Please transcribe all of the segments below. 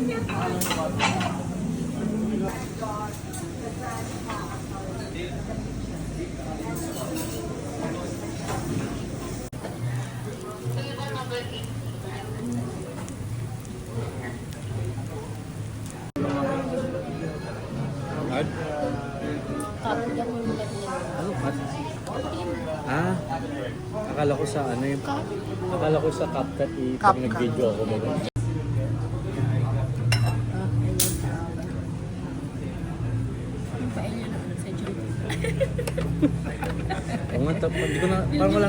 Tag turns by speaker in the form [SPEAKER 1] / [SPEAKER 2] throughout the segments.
[SPEAKER 1] Ano cut? Ah, akala ko sa ano yung... Akala ko sa CapCut pag nag-video ako ba? Oo nga, hindi ko na... Parang wala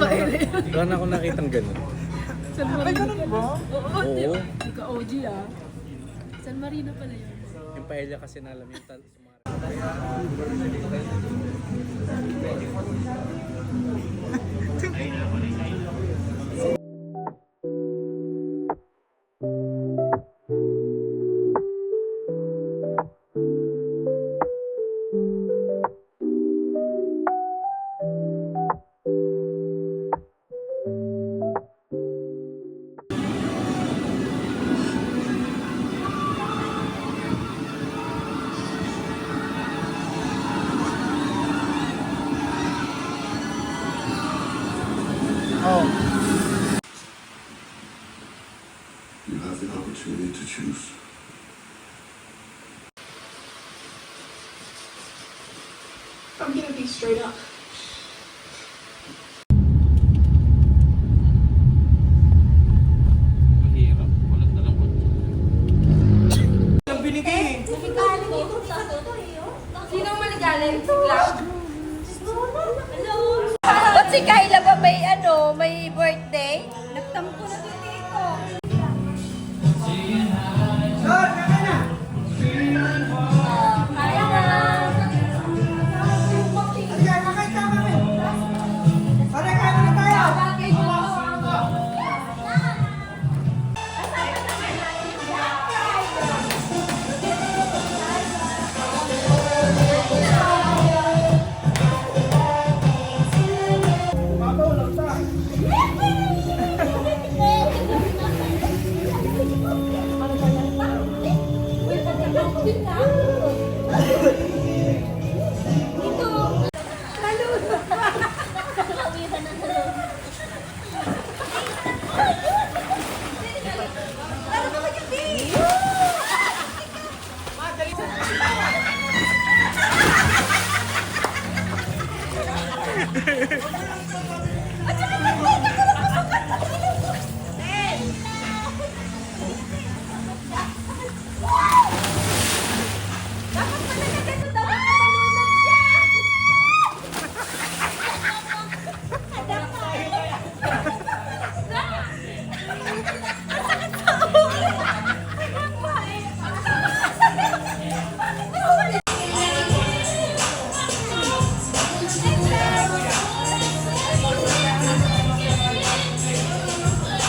[SPEAKER 1] na ako nakitang gano'n.
[SPEAKER 2] San Marino ba?
[SPEAKER 1] Oo.
[SPEAKER 2] Nagka-OG ah. San Marino pala yun.
[SPEAKER 1] Yung paella kasi nalam yung
[SPEAKER 3] You have the opportunity to choose.
[SPEAKER 4] I'm gonna be straight up.
[SPEAKER 1] mahirap. Walang dalawang
[SPEAKER 5] Ang binigay.
[SPEAKER 2] Sino maligaling? Si Cloud?
[SPEAKER 6] Ba't si Kyla ba may birthday?
[SPEAKER 2] Nagtampo na din dito.
[SPEAKER 6] Kaya na.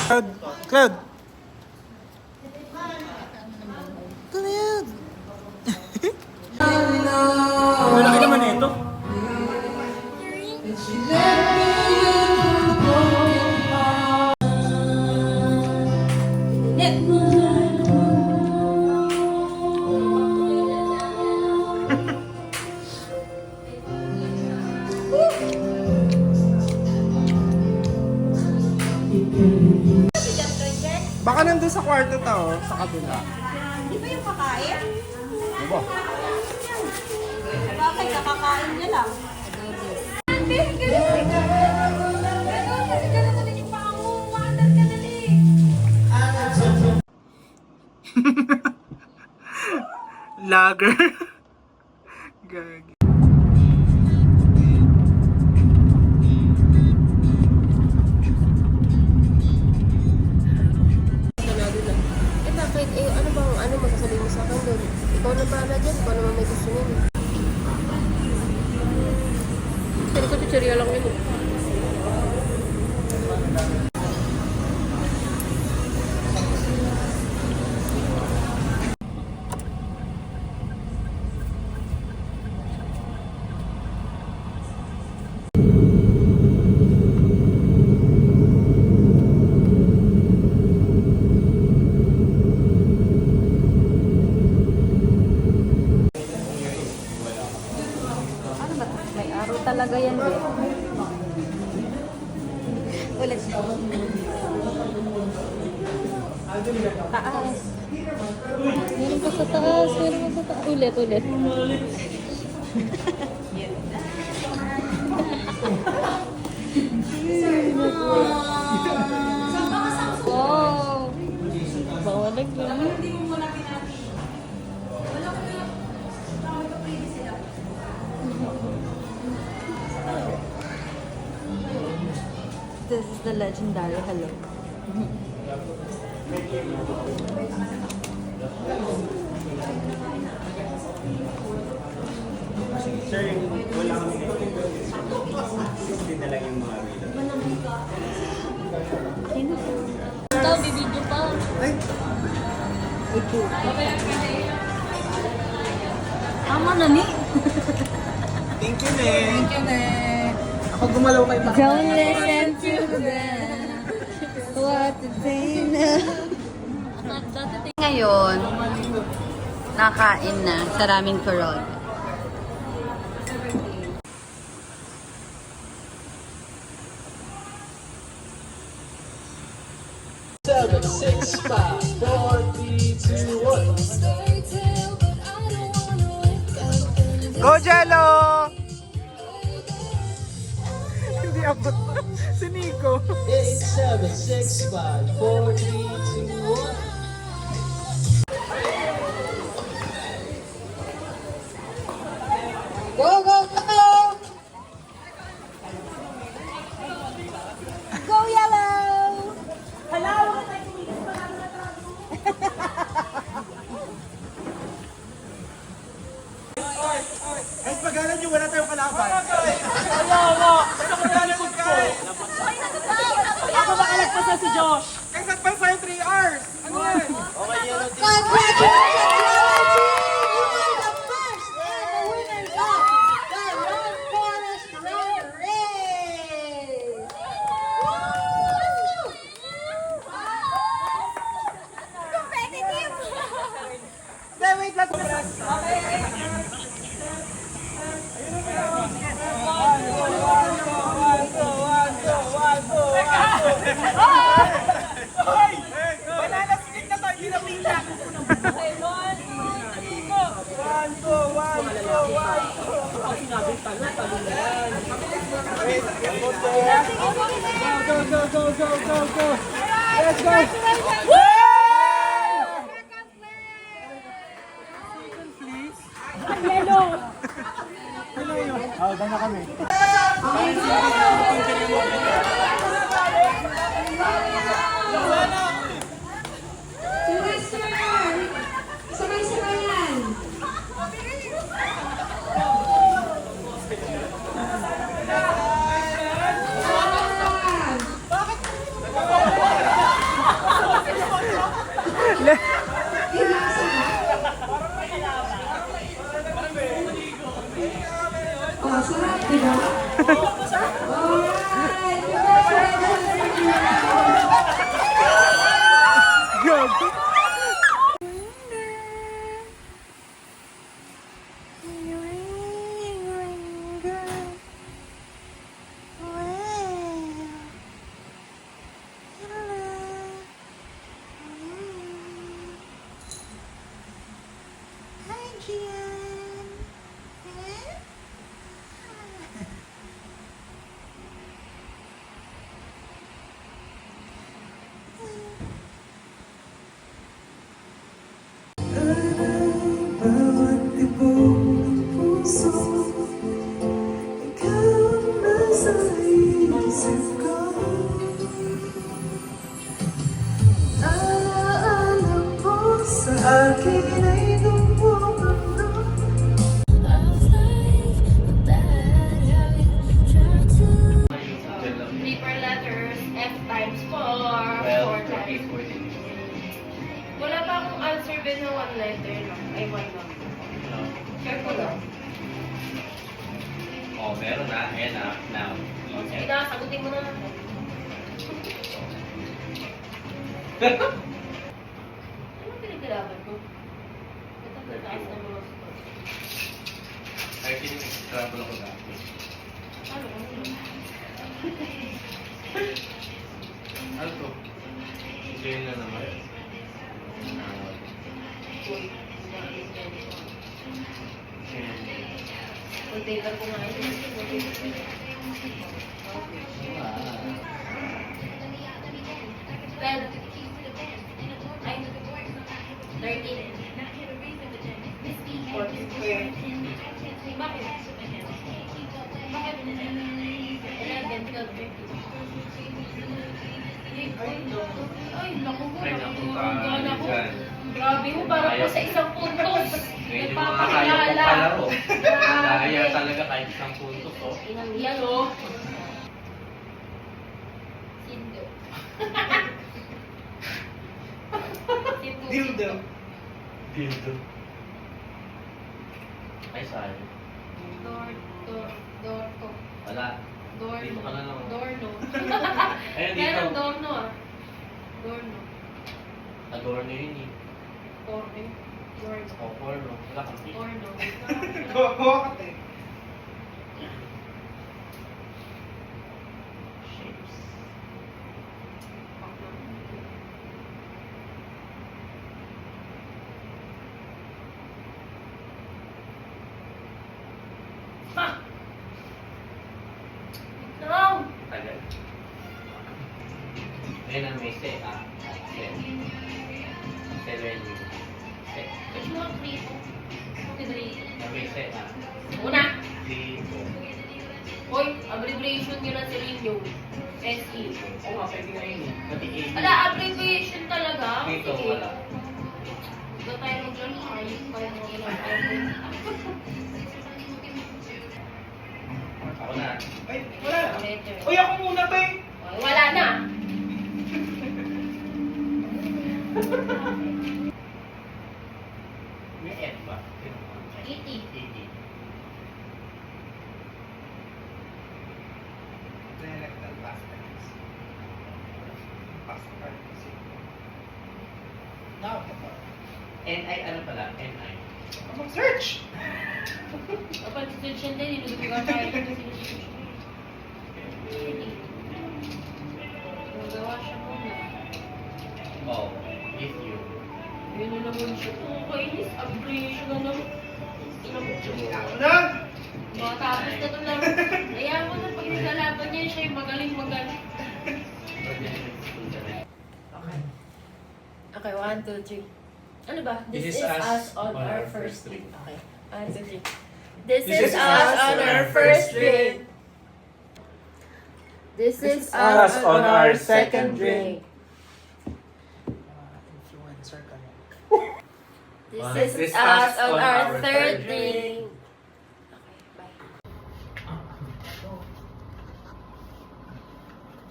[SPEAKER 5] Cloud. Cloud. Malaki naman ito. Baka nandun sa kwarto tao, sa kabila.
[SPEAKER 6] Di ba yung kakain?
[SPEAKER 5] Ano ba?
[SPEAKER 6] Bakit kakakain niya lang?
[SPEAKER 5] Lager. Gagi.
[SPEAKER 2] Bakit? Ano masasabihin mo sa akin doon? Ikaw na bahala dyan. Ikaw naman may gusto niya. Pero ko chichirya lang yun.
[SPEAKER 6] Ulit. Taas. Meron pa sa taas. Meron pa sa taas. Ulit, ulit. Wow. Bawalag lang. This is the legendary hello.
[SPEAKER 5] Sir, wala kami na lang yung mga
[SPEAKER 6] Ito, bibidyo pa. Ito. Tama na ni.
[SPEAKER 5] Thank you, Ne. Thank you, Ne. Ako gumalaw kay Bakit.
[SPEAKER 6] Don't listen to them. What they know. Ngayon, nakain na sa Ramen Kurog.
[SPEAKER 5] Go, Jello! Hindi abot. Si Nico.
[SPEAKER 7] 8, 7, 6, 5, 4, 3, 2, 1. Go, go, go!
[SPEAKER 6] Go Yellow!
[SPEAKER 5] Kahit pagalan nyo, wala tayong kalaban. Wala! Ano ko nalikod ko? Ako makalagpas na si Josh. Kahit nagpal sa'yo 3 hours. Ano yan?
[SPEAKER 2] Congratulations, You are the first ever winners of the Lone Forest Road Race! Competitive!
[SPEAKER 5] Hindi, wait lang. Banana split na to, hindi na pingak. One, two, one, two, one. Go, go, go, go, go, go. Let's go. Oh, doon na kami. Good.
[SPEAKER 2] Paper letters, F times 4, 4 times. Wala pa akong answer din na 1 letter lang. Ay, 1 lang. Share ko lang.
[SPEAKER 1] Oh, meron na. Ayan na. Now.
[SPEAKER 2] Sige na, sagutin mo na. Anong pinagkalaban ko? Ito sa taas ng mga scores.
[SPEAKER 1] Ay, pinag-scramble ako dati.
[SPEAKER 2] Ano?
[SPEAKER 1] Ano to? Ito na naman.
[SPEAKER 2] Container ko nga yun. Well, ay, 13. 14. Bakit? Bakit? 11, 12, 13. Ay, naku po.
[SPEAKER 1] Ay, naku ka.
[SPEAKER 2] Gana ko.
[SPEAKER 1] Dyan.
[SPEAKER 2] Grabe mo, parang po sa isang puntos.
[SPEAKER 1] Medyo makakaya ko palaro. Kaya talaga kahit isang puntos, oh.
[SPEAKER 2] Inang yan, oh. Sindo.
[SPEAKER 5] Dildo.
[SPEAKER 1] Dildo. Ay, sorry.
[SPEAKER 2] Door ko.
[SPEAKER 1] Wala.
[SPEAKER 2] Door
[SPEAKER 1] Dito ka na lang.
[SPEAKER 2] Door no.
[SPEAKER 1] Ayun, dito.
[SPEAKER 2] Meron door no ah. Door no.
[SPEAKER 1] Adorno yun eh.
[SPEAKER 2] Corner. Door no.
[SPEAKER 1] O, porno. Wala kang tip.
[SPEAKER 2] Door no.
[SPEAKER 5] Kuha ka, te.
[SPEAKER 1] Shapes.
[SPEAKER 2] Ha! No!
[SPEAKER 1] Tagal. Ngayon ang may set, ah. Set. Set venue. Set.
[SPEAKER 2] It's not free.
[SPEAKER 1] Ang may set, ah.
[SPEAKER 2] Una!
[SPEAKER 1] Dito.
[SPEAKER 2] Hoy, abbreviation nyo na sa inyo. SE.
[SPEAKER 1] Oo nga, pwede nga yun eh. Pati A.
[SPEAKER 2] Ala, abbreviation talaga?
[SPEAKER 1] Dito,
[SPEAKER 2] Sige.
[SPEAKER 1] wala.
[SPEAKER 2] Ito tayo mag-learn. Ayos pa yung mga ilang tayo.
[SPEAKER 1] Ako na.
[SPEAKER 5] Ay, wala.
[SPEAKER 2] Letter.
[SPEAKER 5] Uy, ako muna, te.
[SPEAKER 2] Wala na!
[SPEAKER 1] May F ba?
[SPEAKER 2] E.T.
[SPEAKER 1] E.T.
[SPEAKER 5] Rectal past tense. Past participle. Now,
[SPEAKER 1] N-I, ano pala? N-I.
[SPEAKER 5] mag-search!
[SPEAKER 2] Kapag situation din, inudugan tayo ng situation. Magawa siya muna.
[SPEAKER 1] Oh, if you.
[SPEAKER 2] Yun na naman siya. Oh, kainis. Abbreviation na naman.
[SPEAKER 5] Ako na!
[SPEAKER 2] Matapos na ito lang. Ayaw mo na pag nilalaban niya, siya yung magaling. Okay, 1, 2, 3. Ano ba? This, is us on our first date. Okay. 1, 2, 3. This is us on our first date. This is us on our second drink.
[SPEAKER 5] Influencer ka na.
[SPEAKER 2] This is us on our third drink. Okay, bye.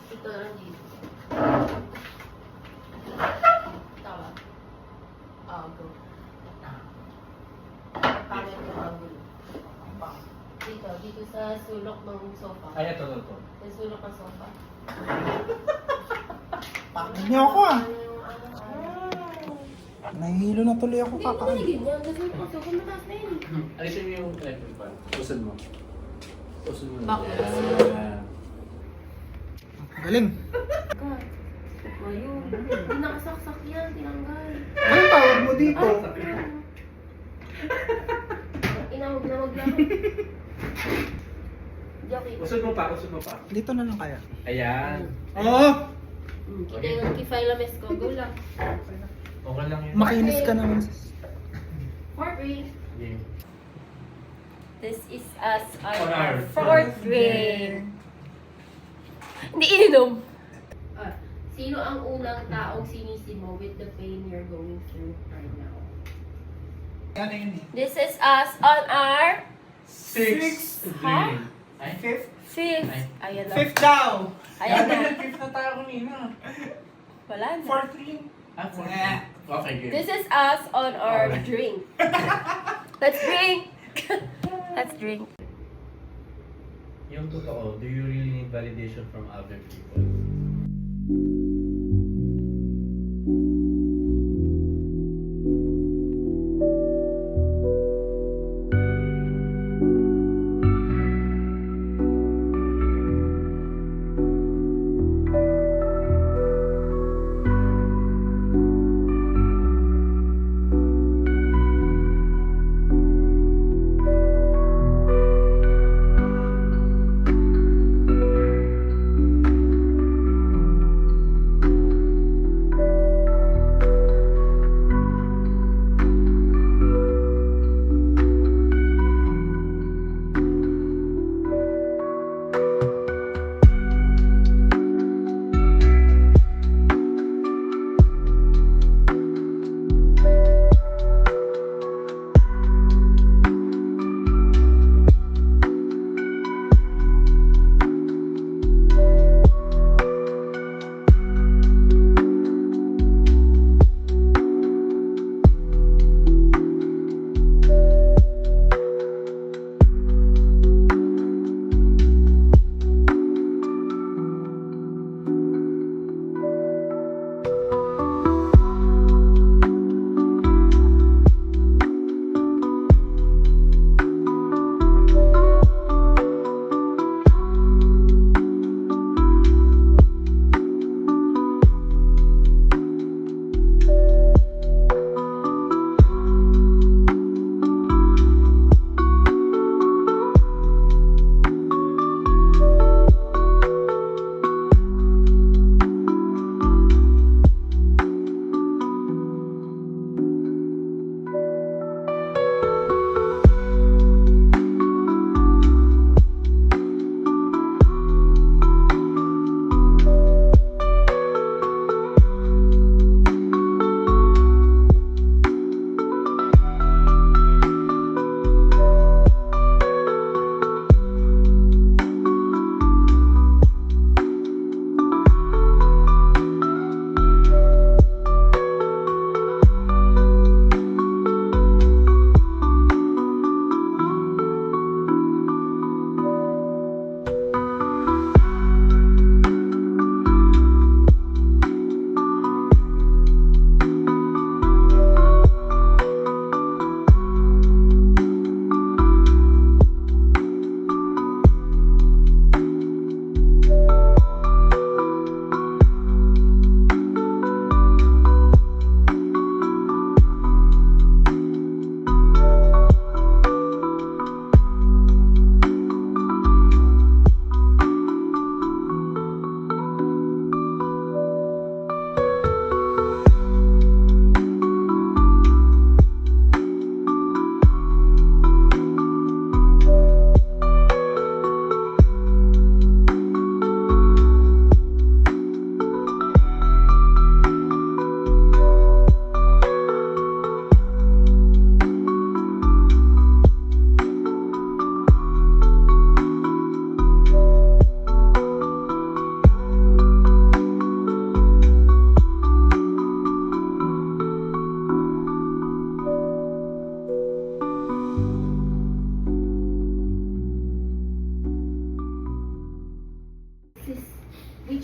[SPEAKER 2] Ito lang dito. Tama. Go. Pangit yung angulo. Dito sa sulok ng sofa.
[SPEAKER 1] Ay, ito.
[SPEAKER 2] Sa sulok ng sofa.
[SPEAKER 5] Pangin niyo ako, ah.
[SPEAKER 2] Ano?
[SPEAKER 5] Nahihilo na tuloy ako
[SPEAKER 2] Hindi mo
[SPEAKER 5] kakain.
[SPEAKER 2] ganyan. Sa sulok ng sofa, mataas na yun.
[SPEAKER 1] Alisin mo yung electric fan. Pusan mo. Pusan mo.
[SPEAKER 2] Bakit?
[SPEAKER 1] Yan.
[SPEAKER 5] Galing.
[SPEAKER 2] Ayun. Hindi nakasaksak yan. Tinanggal.
[SPEAKER 5] Anong tawag mo dito?
[SPEAKER 2] Inawag na wag lang. Joke.
[SPEAKER 1] Pusan mo pa.
[SPEAKER 5] Dito na lang kaya.
[SPEAKER 1] Ayan.
[SPEAKER 5] Oo!
[SPEAKER 2] Kita yung kifile ko. Go lang.
[SPEAKER 1] Okay lang yun.
[SPEAKER 5] Makinis ka naman.
[SPEAKER 2] Fourth ring.
[SPEAKER 1] Game.
[SPEAKER 2] This is us on
[SPEAKER 1] On
[SPEAKER 2] our
[SPEAKER 1] our
[SPEAKER 2] fourth ring. Hindi ininom. Sino ang unang taong sinisimo with the pain you're going through right now?
[SPEAKER 5] Ano yun eh?
[SPEAKER 2] This is us on our
[SPEAKER 1] Six.
[SPEAKER 2] Ha?
[SPEAKER 1] Ay,
[SPEAKER 5] Fifth?
[SPEAKER 2] fifth.
[SPEAKER 1] Ay.
[SPEAKER 2] Ayan na.
[SPEAKER 5] Fifth daw!
[SPEAKER 2] Ayan na.
[SPEAKER 5] Fifth na tayo kanina.
[SPEAKER 2] Wala na.
[SPEAKER 5] Fourth ring.
[SPEAKER 1] Okay, good.
[SPEAKER 2] This is us on our
[SPEAKER 1] Alright.
[SPEAKER 2] drink. Let's drink. Let's drink.
[SPEAKER 1] Yung totoo, do you really need validation from other people?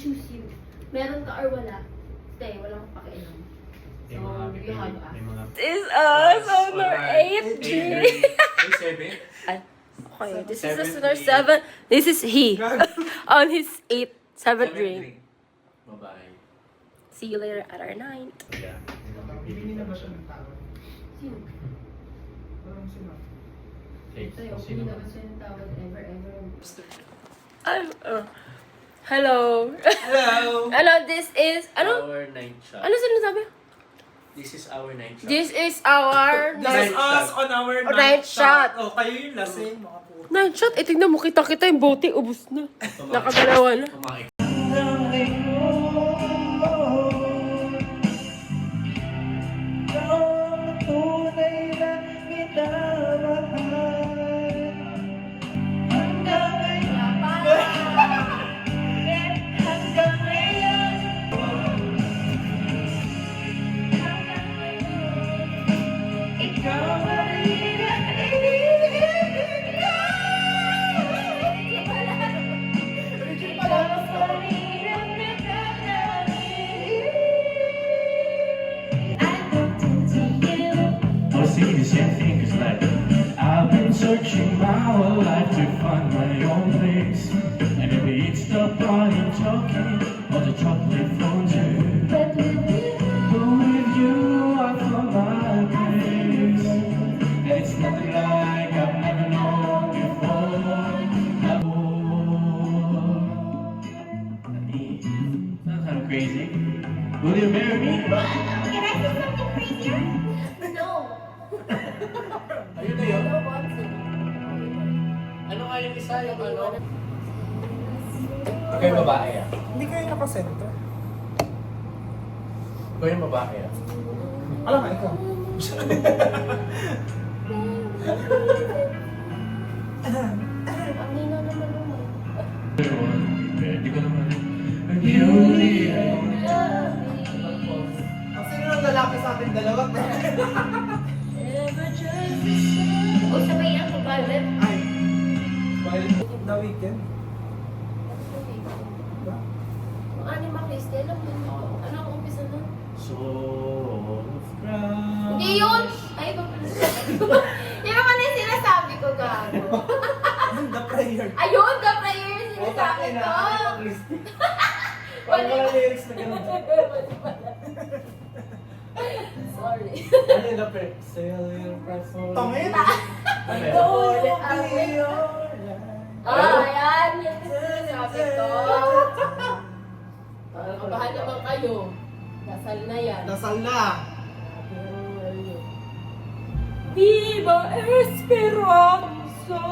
[SPEAKER 2] choose you. Meron ka or wala. Stay, wala kang pakialam. So, you have us.
[SPEAKER 6] This is us on our 8th drink. Okay, this is us on our 7th. This is he. On his 8th, 7th drink.
[SPEAKER 1] Bye-bye.
[SPEAKER 6] See you later at our 9th.
[SPEAKER 1] Yeah.
[SPEAKER 5] Hindi na ba siya ng tawag?
[SPEAKER 2] Sino?
[SPEAKER 5] Parang sino?
[SPEAKER 1] Okay,
[SPEAKER 2] Sa'yo,
[SPEAKER 1] sino
[SPEAKER 2] hindi
[SPEAKER 1] ba?
[SPEAKER 2] naman siya ng tawad ever.
[SPEAKER 6] Hello.
[SPEAKER 5] Hello!
[SPEAKER 6] Ano, this is, ano?
[SPEAKER 1] Our night shot.
[SPEAKER 6] Ano sinasabi?
[SPEAKER 1] This is our night shot.
[SPEAKER 6] This is our
[SPEAKER 5] This is us on our
[SPEAKER 6] Night shot.
[SPEAKER 5] Oh, kayo yung lasing, mga po.
[SPEAKER 6] night shot. Eh, tignan mo, kita yung bote, ubus na. Nakagalawa na.
[SPEAKER 1] Kumain.
[SPEAKER 8] I'll see the same thing, 'cause like I've been searching my whole life to find my own place. And maybe it's the volume talking or the chocolate fondue. But with you, I found my place. And it's nothing like I've never known before. Sounds kind of crazy. Will you marry me?
[SPEAKER 1] Ayun na yun. Ano nga yung isa? Yung ano? Ikaw yung babae ah.
[SPEAKER 5] Hindi kayo nakasento.
[SPEAKER 1] Ikaw yung babae ah.
[SPEAKER 5] Alam nga, ikaw.
[SPEAKER 2] Ang hina naman naman.
[SPEAKER 8] Hindi ko naman. Beauty.
[SPEAKER 5] Ang sino ng lalaki sa ating dalawa?
[SPEAKER 2] O, sabay ako ballet.
[SPEAKER 5] Ay. The Weeknd.
[SPEAKER 2] Ang Anima Christie, alam mo yun. Ano ang umpisa nun?
[SPEAKER 1] So, from...
[SPEAKER 2] Hindi yun! Ay, iba pala siya. Yung naman yung sinasabi ko, gago.
[SPEAKER 5] The Prayer.
[SPEAKER 2] Ayun, the prayer yung sinasabi ko.
[SPEAKER 5] Parang wala lyrics na ganun.
[SPEAKER 2] Sorry.
[SPEAKER 1] Ano yung lapit? Say a little prayer for...
[SPEAKER 5] Tongit?
[SPEAKER 1] Ano yun?
[SPEAKER 2] Ayan, yun yung sinasabi ko. Kabahan naman kayo. Dasal na yan.
[SPEAKER 5] Dasal na.
[SPEAKER 6] Viva Esperanza!